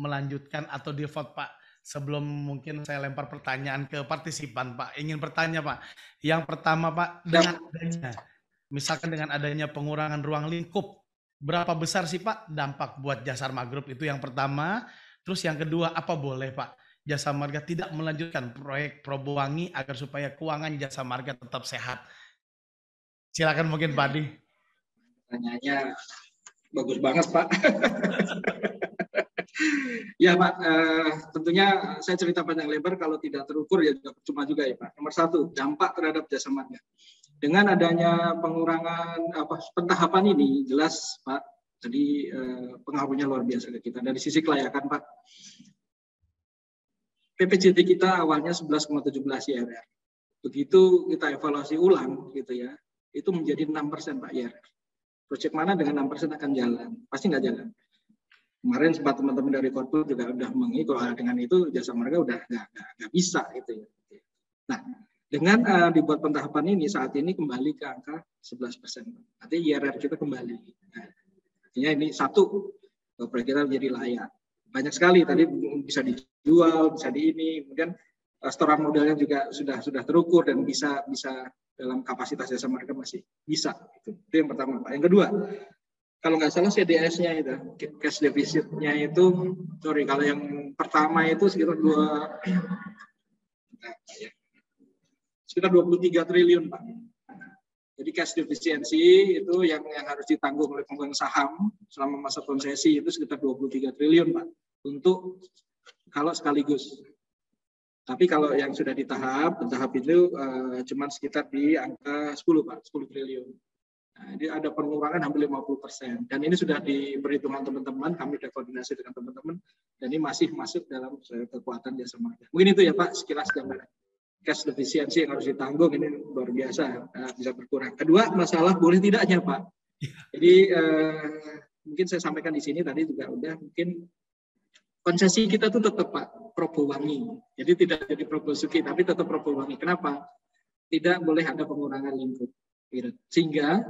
melanjutkan atau default Pak. Sebelum mungkin saya lempar pertanyaan ke partisipan Pak, ingin bertanya Pak. Yang pertama Pak, dengan adanya, misalkan dengan adanya pengurangan ruang lingkup, berapa besar sih Pak dampak buat Jasa Marga Group, itu yang pertama. Terus yang kedua, apa boleh Pak Jasa Marga tidak melanjutkan proyek Probowangi agar supaya keuangan Jasa Marga tetap sehat? Silakan mungkin Pak Adi. Pertanyaannya bagus banget Pak. Ya Pak, tentunya saya cerita panjang lebar, kalau tidak terukur ya juga percuma juga ya Pak. Nomor satu, dampak terhadap Jasa Marga. Dengan adanya pengurangan pentahapan ini, jelas Pak, jadi pengaruhnya luar biasa ke kita. Dari sisi kelayakan Pak, PPJT kita awalnya 11,17 IRR. Begitu kita evaluasi ulang gitu ya, itu menjadi 6% Pak IRR. Proyek mana dengan 6% akan jalan? Pasti nggak jalan. Kemarin sempat teman-teman dari korpor juga udah mengikut, dengan itu Jasa Marga udah nggak bisa gitu ya. Nah, dengan dibuat pentahapan ini, saat ini kembali ke angka 11%. Artinya IRR kita kembali. Nah, artinya ini satu, proyek kita menjadi layak. Banyak sekali tadi bisa dijual, bisa di ini, kemudian setoran modalnya juga sudah terukur dan bisa dalam kapasitas Jasa Marga masih bisa. Itu yang pertama Pak. Yang kedua, kalau nggak salah CDS-nya itu, cash deficit-nya itu, kalau yang pertama itu sekitar 23 triliun Pak. Jadi cash defisiensi itu yang harus ditanggung oleh pemegang saham selama masa konsesi itu sekitar 23 triliun Pak. Untuk kalau sekaligus. Tapi kalau yang sudah bertahap itu cuma sekitar di angka 10 Pak, 10 triliun. Nah, ini ada pengurangan hampir 50%. Dan ini sudah diperhitungkan teman-teman, kami sudah koordinasi dengan teman-teman, dan ini masih masuk dalam kekuatan Jasa Marga. Mungkin itu ya Pak, sekilas gambaran. Cash defisiensi yang harus ditanggung ini luar biasa, bisa berkurang. Kedua, masalah boleh tidaknya Pak. Jadi mungkin saya sampaikan di sini tadi juga udah, mungkin konsesi kita tuh tetap Pak, Probowangi. Jadi tidak jadi Probosuki, tapi tetap Probowangi. Kenapa? Tidak boleh ada pengurangan lingkup. Sehingga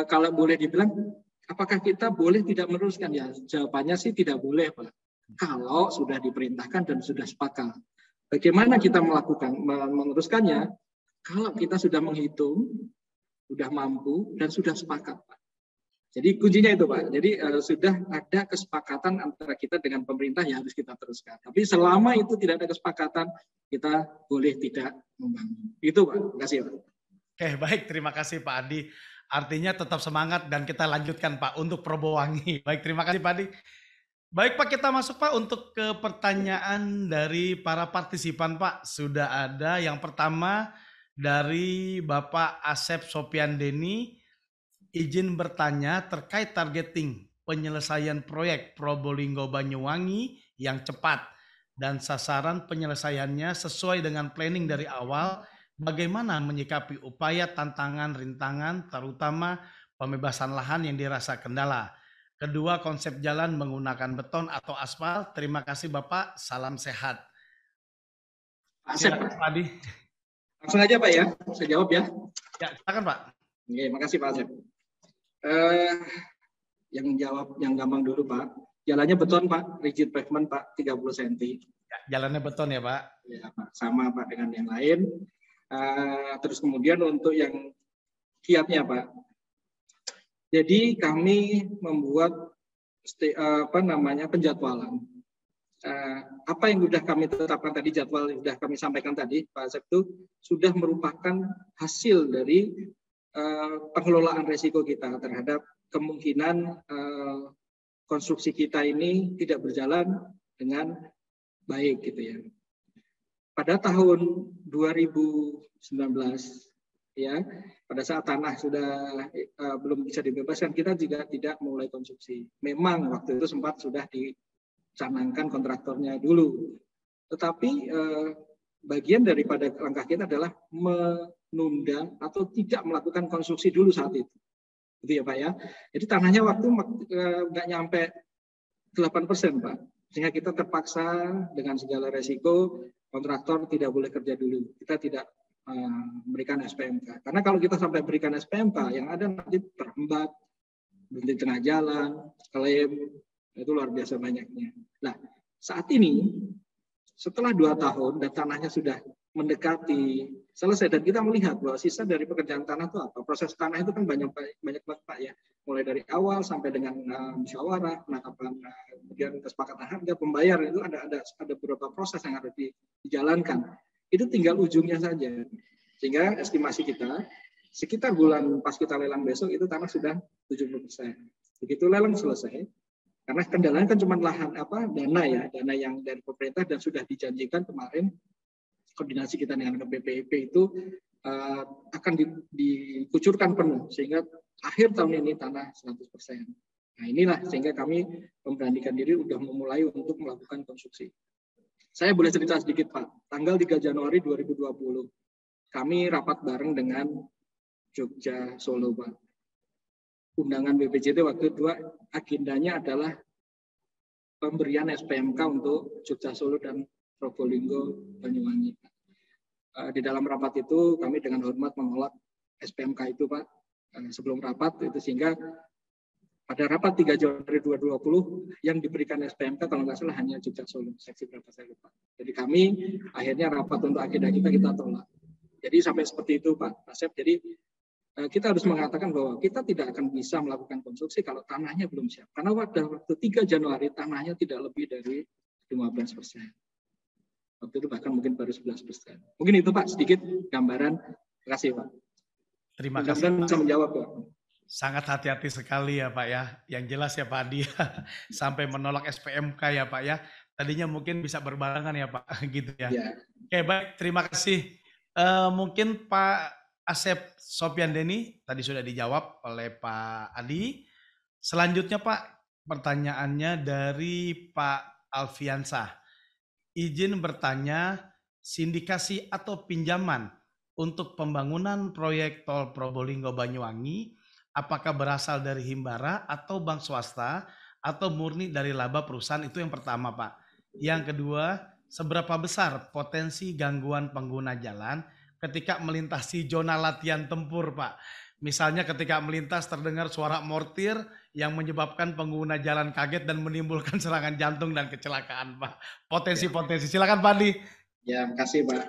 kalau boleh dibilang, apakah kita boleh tidak meneruskan? Ya, jawabannya sih tidak boleh Pak. Kalau sudah diperintahkan dan sudah sepakat. Bagaimana kita meneruskannya? Kalau kita sudah menghitung, sudah mampu, dan sudah sepakat Pak. Jadi kuncinya itu Pak. Jadi sudah ada kesepakatan antara kita dengan pemerintah yang harus kita teruskan. Tapi selama itu tidak ada kesepakatan, kita boleh tidak membangun. Itu Pak. Terima kasih Pak. Oke, baik. Terima kasih Pak Adi. Artinya tetap semangat dan kita lanjutkan Pak untuk Probowangi. Baik, terima kasih Pak Adi. Baik Pak, kita masuk Pak untuk ke pertanyaan dari para partisipan Pak. Sudah ada yang pertama dari Bapak Asep Sopian Deni. Izin bertanya terkait targeting penyelesaian proyek Probolinggo Banyuwangi yang cepat dan sasaran penyelesaiannya sesuai dengan planning dari awal. Bagaimana menyikapi upaya tantangan rintangan terutama pembebasan lahan yang dirasa kendala. Kedua, konsep jalan menggunakan beton atau aspal. Terima kasih Bapak, salam sehat. Silakan Pak Adi. Langsung aja Pak ya, saya jawab ya. Ya, silakan Pak. Oke, makasih Pak Asep. Yang jawab yang gampang dulu Pak. Jalannya beton Pak, rigid pavement Pak, 30 cm. Ya, jalannya beton ya Pak. Ya Pak, sama Pak dengan yang lain. Terus kemudian untuk yang kiatnya Pak. Jadi kami membuat penjadwalan. Apa yang sudah kami tetapkan tadi, jadwal yang sudah kami sampaikan tadi Pak Asep, itu sudah merupakan hasil dari pengelolaan resiko kita terhadap kemungkinan konstruksi kita ini tidak berjalan dengan baik gitu ya. Pada tahun 2019 ya, pada saat tanah sudah belum bisa dibebaskan, kita juga tidak mulai konstruksi. Memang waktu itu sempat sudah dicanangkan kontraktornya dulu, tetapi bagian daripada langkah kita adalah menunda atau tidak melakukan konstruksi dulu saat itu. Gitu ya Pak ya. Jadi tanahnya waktu nggak nyampe 8% Pak. Sehingga kita terpaksa dengan segala resiko, kontraktor tidak boleh kerja dulu. Kita tidak memberikan SPMK. Karena kalau kita sampai berikan SPMK, yang ada nanti terhambat, berhenti tengah jalan, klaim, Itu luar biasa banyaknya. Nah, saat ini setelah 2 tahun dan tanahnya sudah mendekati selesai dan kita melihat bahwa sisa dari pekerjaan tanah itu apa? Proses tanah itu kan banyak banget Pak ya. Mulai dari awal sampai dengan musyawarah, penetapan kemudian kesepakatan harga, pembayaran itu ada beberapa proses yang harus dijalankan. Itu tinggal ujungnya saja. Sehingga estimasi kita sekitar bulan pas kita lelang besok itu tanah sudah 70%. Begitu lelang selesai, karena kendalanya kan cuma lahan dana yang dari pemerintah dan sudah dijanjikan kemarin koordinasi kita dengan BPIP itu akan dikucurkan penuh sehingga akhir tahun ini tanah 100%. Nah inilah sehingga kami memberanikan diri sudah memulai untuk melakukan konstruksi. Saya boleh cerita sedikit Pak, tanggal 3 Januari 2020 kami rapat bareng dengan Jogja Solo Pak. Undangan BPJT waktu itu agendanya adalah pemberian SPMK untuk Jogja Solo dan Probolinggo Banyuwangi. Di dalam rapat itu kami dengan hormat menolak SPMK itu Pak sebelum rapat itu sehingga pada rapat 3 Januari 2020 yang diberikan SPMK kalau nggak salah hanya Jogja Solo seksi berapa saya lupa. Jadi kami akhirnya rapat untuk agenda kita tolak. Jadi sampai seperti itu Pak Asep. Jadi kita harus mengatakan bahwa kita tidak akan bisa melakukan konstruksi kalau tanahnya belum siap. Karena pada waktu 3 Januari tanahnya tidak lebih dari 15%. Waktu itu bahkan mungkin baru 11%. Mungkin itu Pak sedikit gambaran. Terima kasih Pak. Terima kasih Pak. Bisa menjawab Pak. Sangat hati-hati sekali ya Pak ya. Yang jelas ya Pak Adi sampai menolak SPMK ya Pak ya. Tadinya mungkin bisa berbarengan ya Pak gitu ya. Ya. Oke baik, terima kasih. Mungkin Pak Asep Sopyan Deni tadi sudah dijawab oleh Pak Adi. Selanjutnya Pak, pertanyaannya dari Pak Alfiansah. Izin bertanya, sindikasi atau pinjaman untuk pembangunan proyek tol Probolinggo Banyuwangi, apakah berasal dari Himbara atau bank swasta atau murni dari laba perusahaan? Itu yang pertama Pak. Yang kedua, seberapa besar potensi gangguan pengguna jalan ketika melintasi zona latihan tempur Pak? Misalnya ketika melintas terdengar suara mortir yang menyebabkan pengguna jalan kaget dan menimbulkan serangan jantung dan kecelakaan Pak. Potensi-potensi. Silakan Pak Adi. Ya, makasih Pak.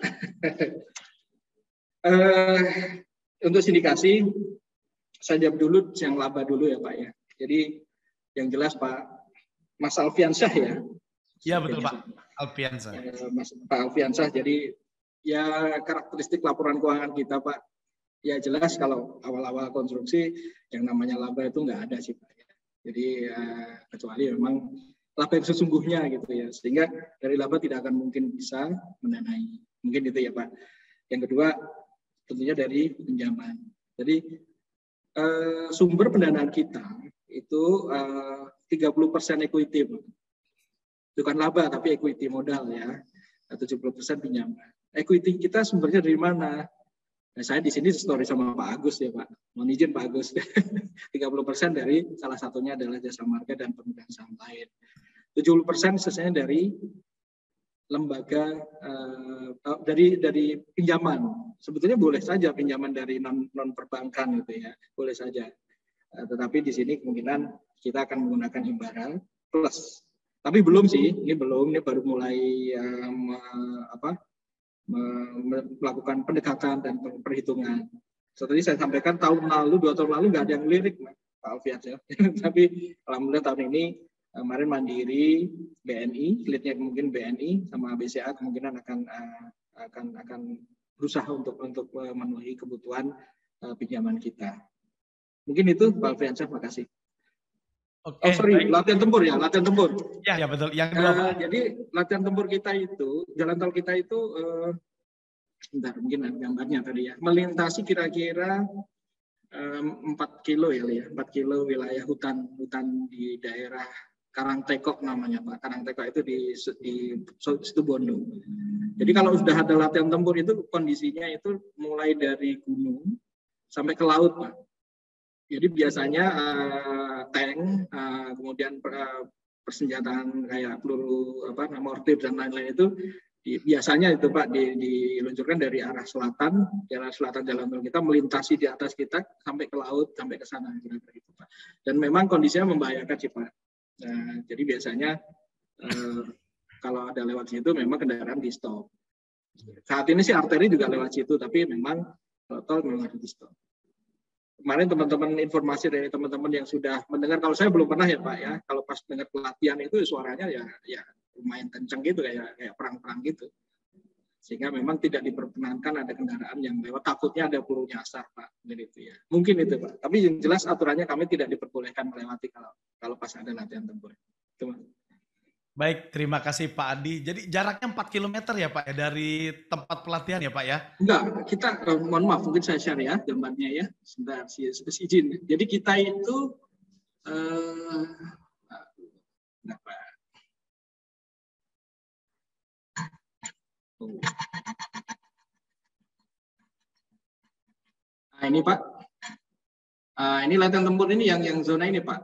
Untuk sindikasi, saya jawab dulu yang laba dulu ya Pak ya. Jadi yang jelas Pak Mas Alfiansyah ya. Iya betul Pak Alfiansyah. Pak Alfiansyah, jadi ya karakteristik laporan keuangan kita Pak. Ya jelas kalau awal-awal konstruksi yang namanya laba itu nggak ada sih Pak. Jadi kecuali memang laba yang sesungguhnya gitu ya. Sehingga dari laba tidak akan mungkin bisa mendanai. Mungkin itu ya Pak. Yang kedua tentunya dari pinjaman. Jadi sumber pendanaan kita itu 30% equity Pak. Bukan laba tapi equity modal ya. 70% pinjaman. Equity kita sumbernya dari mana? Nah, saya di sini story sama Pak Agus ya Pak. Mohon izin Pak Agus. 30% dari salah satunya adalah jasa marga dan pemegang saham lain. 70% sisanya dari lembaga dari pinjaman. Sebetulnya boleh saja pinjaman dari non perbankan gitu ya. Boleh saja. Tetapi di sini kemungkinan kita akan menggunakan Himbara plus. Tapi belum sih, ini baru mulai melakukan pendekatan dan perhitungan. Seperti saya sampaikan tahun lalu, 2 tahun lalu nggak ada yang lirik Pak Alfian ya. Tapi alhamdulillah tahun ini kemarin Mandiri, BNI, leadnya mungkin BNI sama BCA kemungkinan akan berusaha untuk memenuhi kebutuhan pinjaman kita. Mungkin itu Pak Alfian, terima kasih. Oke, baik. Latihan tempur ya, latihan tempur. Ya betul. Yang kedua, jadi latihan tempur kita itu, jalan tol kita itu, bentar mungkin ada gambarnya tadi ya, melintasi kira-kira 4 kilo ya, 4 kilo wilayah hutan di daerah Karangtekok namanya Pak. Karangtekok itu di Situbondo. Jadi kalau sudah ada latihan tempur itu kondisinya itu mulai dari gunung sampai ke laut Pak. Jadi biasanya tank, kemudian persenjataan kayak peluru mortir dan lain-lain itu biasanya itu Pak diluncurkan dari arah selatan jalan tol kita melintasi di atas kita sampai ke laut sampai ke sana gitu Pak. Dan memang kondisinya membahayakan sih Pak. Nah, jadi biasanya kalau ada lewat situ memang kendaraan di stop. Saat ini sih arteri juga lewat situ, tapi memang tol memang harus di stop. Kemarin teman-teman informasi dari teman-teman yang sudah mendengar, kalau saya belum pernah ya Pak ya, kalau pas dengar pelatihan itu suaranya ya lumayan kencang gitu, kayak perang-perang gitu. Sehingga memang tidak diperkenankan ada kendaraan yang lewat, takutnya ada peluru nyasar Pak, gitu ya. Mungkin itu Pak. Tapi yang jelas aturannya kami tidak diperbolehkan melewati kalau pas ada latihan tempur. Itu. Baik, terima kasih Pak Adi. Jadi jaraknya 4 km ya Pak ya dari tempat pelatihan ya Pak ya? Enggak, kita mohon maaf mungkin saya share ya gambarnya ya. Sebentar, izin. Jadi kita itu kenapa? Nah, ini Pak. Ini latihan tempur ini yang zona ini Pak.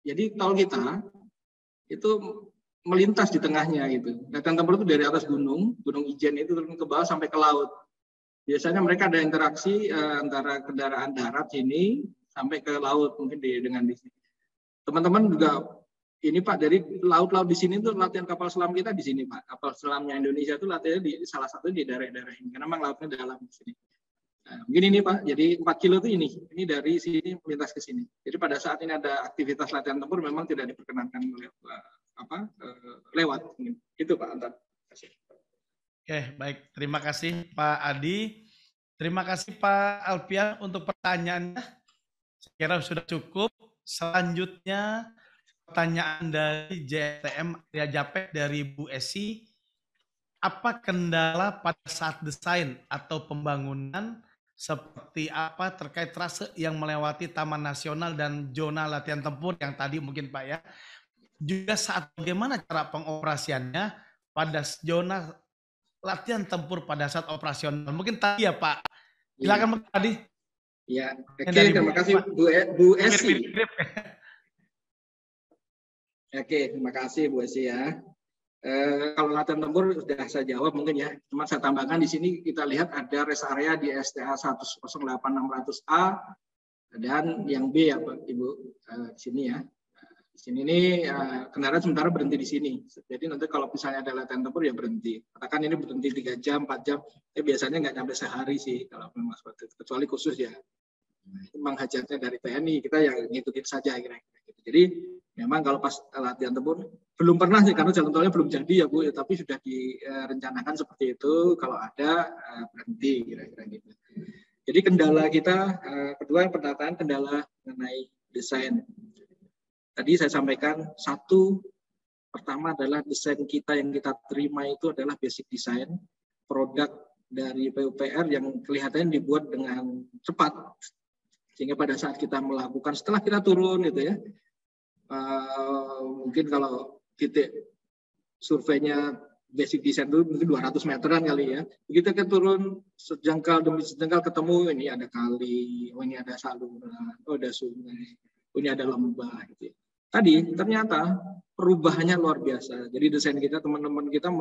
Jadi tol kita itu melintas di tengahnya gitu. Latihan tempur itu dari atas Gunung Ijen itu turun ke bawah sampai ke laut. Biasanya mereka ada interaksi antara kendaraan darat sini sampai ke laut mungkin dengan di sini. Teman-teman juga ini Pak, dari laut-laut di sini tuh latihan kapal selam kita di sini Pak. Kapal selamnya Indonesia itu latihannya di salah satu di daerah-daerah ini karena memang lautnya dalam di sini. Nah, mungkin ini Pak, jadi 4 kilo itu ini dari sini melintas ke sini. Jadi pada saat ini ada aktivitas latihan tempur memang tidak diperkenankan lewat. Itu Pak Anton. Oke, baik. Terima kasih Pak Adi. Terima kasih Pak Alfian untuk pertanyaannya. Saya kira sudah cukup. Selanjutnya pertanyaan dari JTM Arya Japek dari Bu Esi. Apa kendala pada saat desain atau pembangunan, seperti apa terkait trase yang melewati Taman Nasional dan zona latihan tempur yang tadi mungkin Pak ya. Juga saat bagaimana cara pengoperasiannya pada zona latihan tempur pada saat operasional. Mungkin tadi ya Pak. Silakan Pak Adi. Ya, oke, terima kasih Bu Esi. Oke, terima kasih Bu Esi ya. Kalau latihan tempur sudah saya jawab mungkin ya. Cuma saya tambahkan di sini kita lihat ada rest area di STA 108600A dan yang B ya Pak Ibu di sini ya. Di sini ini kendaraan sementara berhenti di sini. Jadi nanti kalau misalnya ada latihan tempur ya berhenti. Katakan ini berhenti 3 jam, 4 jam, biasanya nggak sampai sehari sih kalau memang seperti itu. Kecuali khusus ya. Itu memang hajatnya dari TNI, kita yang ngikutin saja kira-kira gitu. Jadi memang kalau pas latihan tempur belum pernah sih karena jalan tolnya belum jadi ya Bu, ya, tapi sudah direncanakan seperti itu. Kalau ada berhenti kira-kira gitu. Jadi kendala kita kedua yang pertama kendala mengenai desain. Tadi saya sampaikan satu pertama adalah desain kita yang kita terima itu adalah basic design produk dari PUPR yang kelihatannya dibuat dengan cepat sehingga pada saat kita melakukan setelah kita turun gitu ya mungkin kalau titik surveinya basic design itu mungkin 200 meteran kali ya. Begitu kita turun sejengkal demi sejengkal ketemu ini ada kali, oh ini ada saluran, oh ada sungai, oh ini ada lembah gitu. Tadi ternyata perubahannya luar biasa. Jadi desain kita, teman-teman kita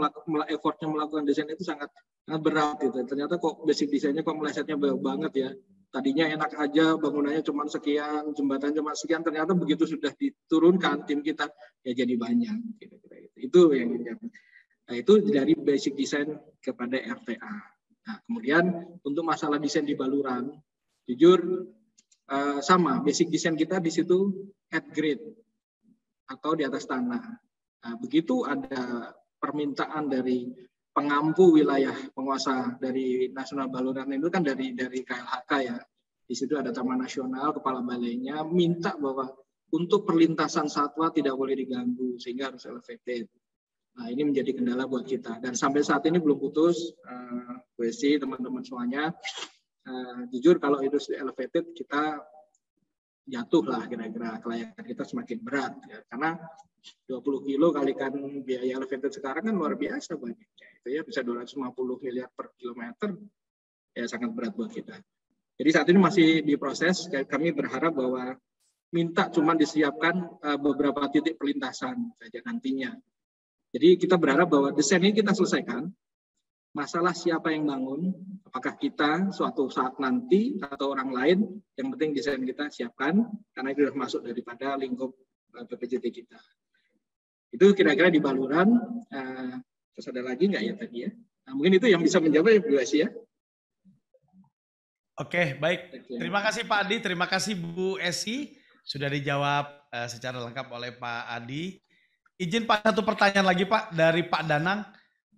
effortnya melakukan desain itu sangat berat gitu. Ternyata kok basic desainnya kok melesetnya banyak banget ya. Tadinya enak aja bangunannya cuma sekian, jembatan cuma sekian, ternyata begitu sudah diturunkan tim kita ya jadi banyak. Kira-kira itu yang nah, itu dari basic design kepada RTA. Nah, kemudian untuk masalah desain di baluran, jujur sama basic design kita di situ at grade atau di atas tanah. Nah, begitu ada permintaan dari pengampu wilayah penguasa dari Nasional Baluran itu kan dari KLHK ya. Di situ ada Taman Nasional, kepala balainya minta bahwa untuk perlintasan satwa tidak boleh diganggu sehingga harus elevated. Nah, ini menjadi kendala buat kita dan sampai saat ini belum putus. WC teman-teman semuanya. Jujur kalau industri elevated kita jatuh lah kira-kira kelayakan kita semakin berat ya. Karena 20 kilo kalikan biaya elevated sekarang kan luar biasa banyaknya itu ya bisa 250 miliar per kilometer ya sangat berat buat kita. Jadi saat ini masih diproses. Kami berharap bahwa minta cuma disiapkan beberapa titik perlintasan saja nantinya. Jadi kita berharap bahwa desain ini kita selesaikan. Masalah siapa yang bangun, apakah kita suatu saat nanti atau orang lain, yang penting desain kita siapkan, karena itu sudah masuk daripada lingkup BPJT kita. Itu kira-kira di Baluran. Terus ada lagi nggak ya tadi ya? Nah, mungkin itu yang bisa menjawab Bu Esi ya. Oke, baik. Terima kasih Pak Adi, terima kasih Bu Esi. Sudah dijawab secara lengkap oleh Pak Adi. Izin Pak, satu pertanyaan lagi Pak dari Pak Danang.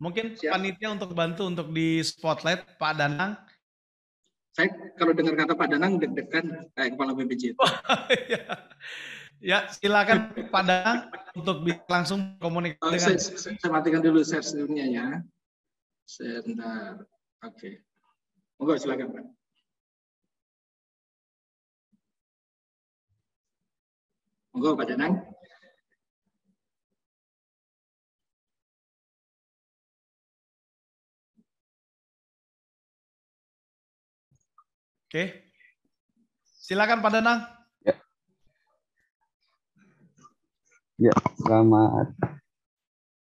Mungkin Siap. panitia untuk bantu untuk di spotlight Pak Danang. Saya kalau dengar kata Pak Danang deg-degan kayak kepala BPJT. Ya, silakan Pak Danang untuk bisa langsung komunikasi dengan. Saya matikan dulu share screen-nya ya. Sebentar. Oke. Monggo silakan Pak. Monggo Pak Danang. Oke. Silakan Pak Danang. Ya,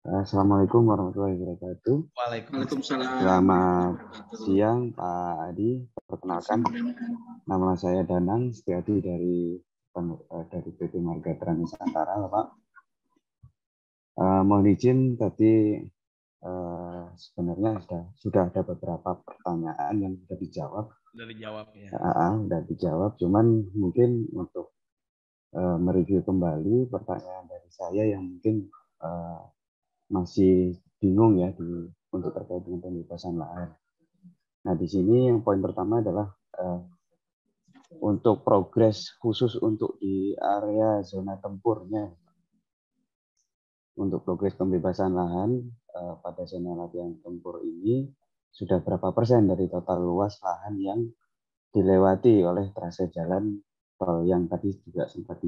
Assalamualaikum warahmatullahi wabarakatuh. Waalaikumsalam. Selamat siang Pak Adi. Perkenalkan, nama saya Danang Setiadi dari PT Marga Nusantara, Pak. Mohon izin tadi sebenarnya sudah ada beberapa pertanyaan yang sudah dijawab. Sudah dijawab ya. Sudah dijawab, cuman mungkin untuk mereview kembali pertanyaan dari saya yang mungkin masih bingung ya untuk terkait dengan pembebasan lahan. Nah, di sini yang poin pertama adalah untuk progres khusus untuk di area zona tempurnya. Untuk progres pembebasan lahan pada zona latihan tempur ini sudah berapa persen dari total luas lahan yang dilewati oleh trase jalan tol yang tadi juga sempat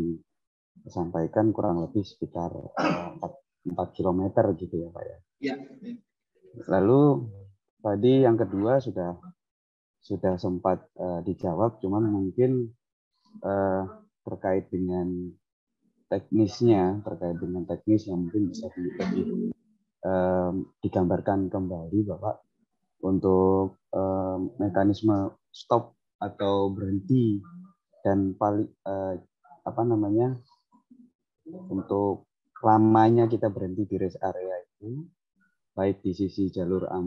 disampaikan kurang lebih sekitar 4 km gitu ya Pak ya. Ya. Lalu tadi yang kedua sudah sempat dijawab, cuman mungkin terkait dengan teknis yang mungkin bisa digambarkan kembali Bapak untuk mekanisme stop atau berhenti dan untuk lamanya kita berhenti di rest area itu, baik di sisi jalur A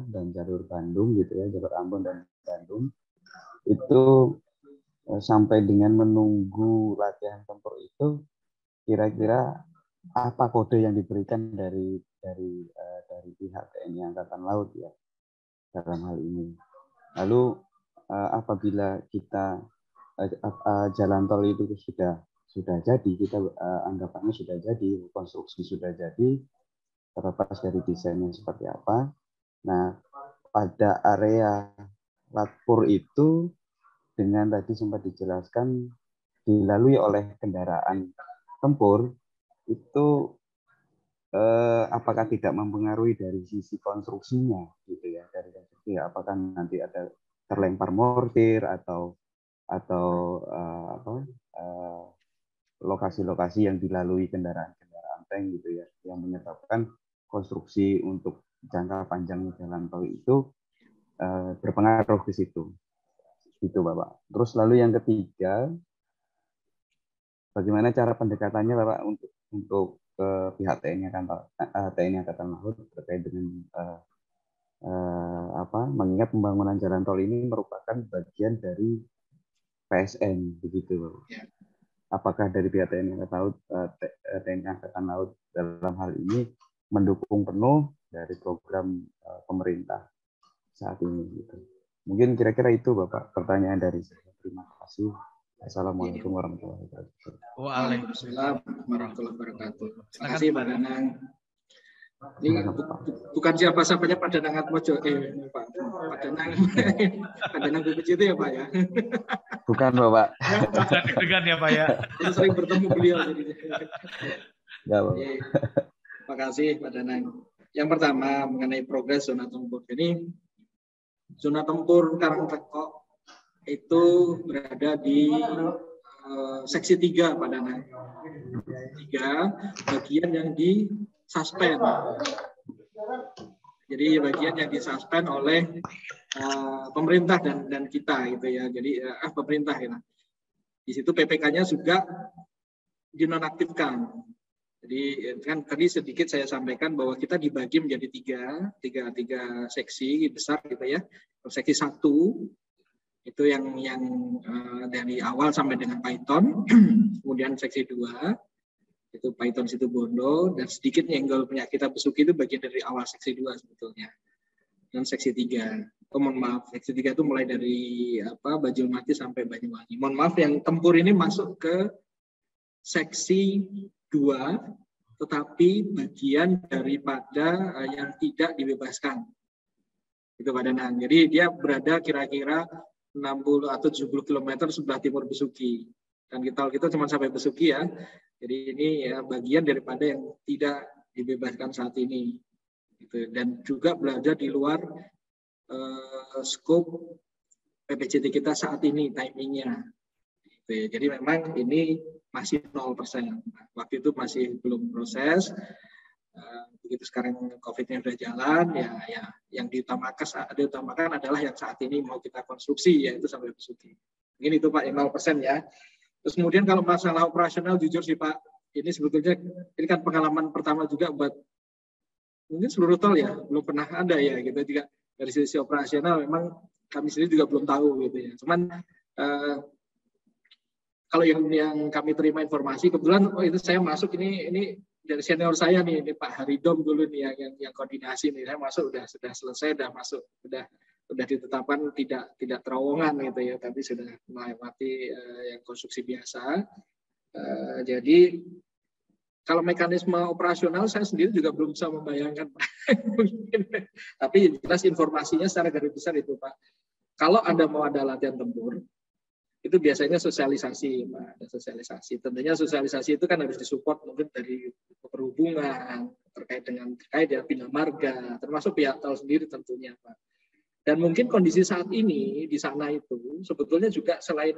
dan jalur Bandung gitu ya, jalur Ambon dan Bandung, itu sampai dengan menunggu latihan tempur itu, kira-kira apa kode yang diberikan dari pihak TNI Angkatan Laut ya dalam hal ini. Lalu apabila kita jalan tol itu sudah jadi, kita anggapannya sudah jadi, konstruksi sudah jadi, terlepas dari desainnya seperti apa. Nah, pada area Latpur itu dengan tadi sempat dijelaskan dilalui oleh kendaraan tempur itu apakah tidak mempengaruhi dari sisi konstruksinya gitu ya, dari konstruksi apakah nanti ada terlempar mortir atau lokasi-lokasi yang dilalui kendaraan tank gitu ya, yang menyebabkan konstruksi untuk jangka panjang jalan tol itu berpengaruh ke situ. Itu Bapak. Terus lalu yang ketiga, bagaimana cara pendekatannya Bapak untuk pihak TNI Angkatan Laut terkait dengan mengingat pembangunan jalan tol ini merupakan bagian dari PSN begitu. Apakah dari pihak TNI Angkatan Laut dalam hal ini mendukung penuh dari program pemerintah saat ini gitu. Mungkin kira-kira itu Bapak pertanyaan dari saya. Terima kasih. Assalamualaikum warahmatullahi wabarakatuh. Waalaikumsalam warahmatullahi wabarakatuh. Terima kasih Pak Danang. Ini bukan siapa-siapanya Pak Danang Atmojo, Pak Danang BPJT ya Pak ya? Bukan Bapak. Deg-degan ya Pak ya. Itu sering bertemu beliau jadi. Ya, Bapak. Terima kasih Pak Danang. Yang pertama mengenai progres zona tempur ini, zona tempur Karangtekok itu berada di seksi 3 Pak Danang. 3 bagian yang disuspend. Jadi bagian yang disuspend oleh pemerintah dan kita gitu ya. Jadi pemerintah ya. Di situ PPK-nya juga dinonaktifkan. Jadi kan tadi sedikit saya sampaikan bahwa kita dibagi menjadi tiga seksi besar gitu ya. Seksi 1 itu yang dari awal sampai dengan Python, kemudian seksi 2 itu Python Situbondo, dan sedikit nyenggol penyakit Besuki itu bagian dari awal seksi 2 sebetulnya. Dan seksi 3, seksi 3 itu mulai dari Bajulmati sampai Banyuwangi. Mohon maaf, yang tempur ini masuk ke seksi 2, tetapi bagian daripada yang tidak dibebaskan. Itu Pak Danang. Jadi dia berada kira-kira 60 atau 70 km sebelah timur Besuki. Dan kita cuma sampai Besuki ya. Jadi ini ya bagian daripada yang tidak dibebaskan saat ini. Gitu. Dan juga berada di luar skop PPJT kita saat ini, timingnya. Gitu. Jadi memang ini masih 0%. Waktu itu masih belum proses. Begitu sekarang COVID-nya sudah jalan, ya yang diutamakan adalah yang saat ini mau kita konstruksi, yaitu sampai Besuki. Mungkin itu Pak, 0% ya. Terus kemudian kalau masalah operasional, jujur sih Pak, ini sebetulnya ini kan pengalaman pertama juga buat mungkin seluruh tol ya, belum pernah ada ya gitu juga. Dari sisi operasional memang kami sendiri juga belum tahu gitu ya. Cuman kalau yang kami terima informasi, kebetulan itu saya masuk ini dari senior saya nih, ini Pak Haridom dulu nih yang koordinasi nih. Saya masuk sudah selesai, sudah ditetapkan tidak terowongan gitu ya, tapi sudah melewati yang konstruksi biasa. Jadi kalau mekanisme operasional saya sendiri juga belum bisa membayangkan Pak. Tapi jelas informasinya secara garis besar itu Pak. Kalau mau ada latihan tempur, itu biasanya sosialisasi, Pak. Ada sosialisasi. Tentunya sosialisasi itu kan harus disupport mungkin dari perhubungan, terkait ya bina marga, termasuk pihak tol sendiri tentunya, Pak. Dan mungkin kondisi saat ini di sana itu sebetulnya juga selain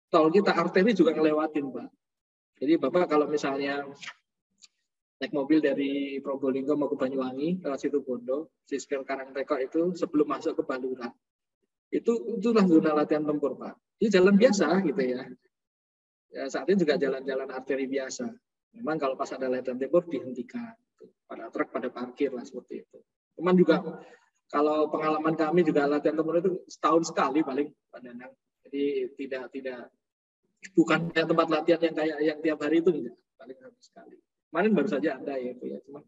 tol kita, arteri juga ngelewatin, Pak. Jadi Bapak kalau misalnya naik mobil dari Probolinggo mau ke Banyuwangi, lewat Situbondo, Siskil Karangteko itu sebelum masuk ke Baluran, itulah zona latihan tempur Pak. Ini jalan biasa gitu ya. Saat ini juga jalan-jalan arteri biasa. Memang kalau pas ada latihan tempur dihentikan. Pada truk pada parkir lah seperti itu. Cuman juga kalau pengalaman kami juga latihan tempur itu setahun sekali paling Pak Danang. Jadi tidak bukan tempat latihan yang kayak yang tiap hari itu enggak, paling setahun sekali. Kemarin baru saja ada ya itu ya, cuma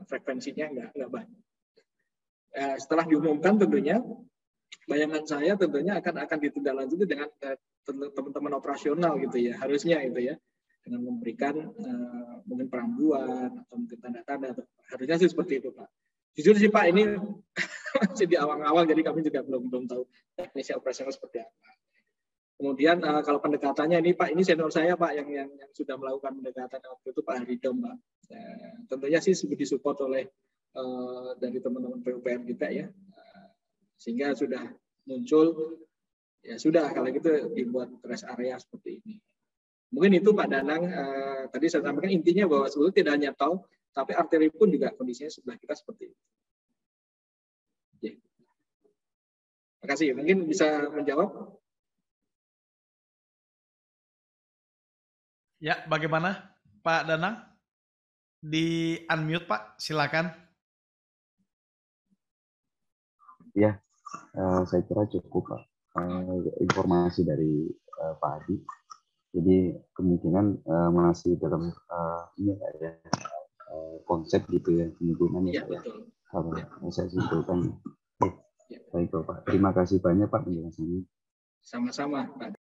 frekuensinya enggak banyak. Setelah diumumkan tentunya bayangan saya tentunya akan ditindaklanjuti dengan teman-teman operasional gitu ya, harusnya itu ya, dengan memberikan mungkin perambuan atau mungkin tanda-tanda, harusnya sih seperti itu Pak. Jujur sih Pak, ini masih di awal-awal, jadi kami juga belum tahu teknisnya operasional seperti apa. Kemudian kalau pendekatannya ini Pak, ini senior saya Pak yang sudah melakukan pendekatan waktu itu Pak Haridom Pak. Tentunya sih disupport oleh dari teman-teman PUPR kita ya. Sehingga sudah muncul, ya sudah kalau gitu dibuat rest area seperti ini. Mungkin itu Pak Danang, tadi saya sampaikan intinya bahwa sebetulnya tidak hanya tol, tapi arteri pun juga kondisinya sebelah kita seperti itu. Ya. Terima kasih, mungkin bisa menjawab. Ya, bagaimana Pak Danang? Di unmute Pak, silakan. Ya, saya kira cukup Pak. Informasi dari Pak Adi. Jadi kemungkinan masih dalam ini ya, konsep gitu ya, kemungkinan ya Pak ya. Kalau saya simpulkan. Baik Pak. Terima kasih banyak Pak penjelasannya. Sama-sama Pak.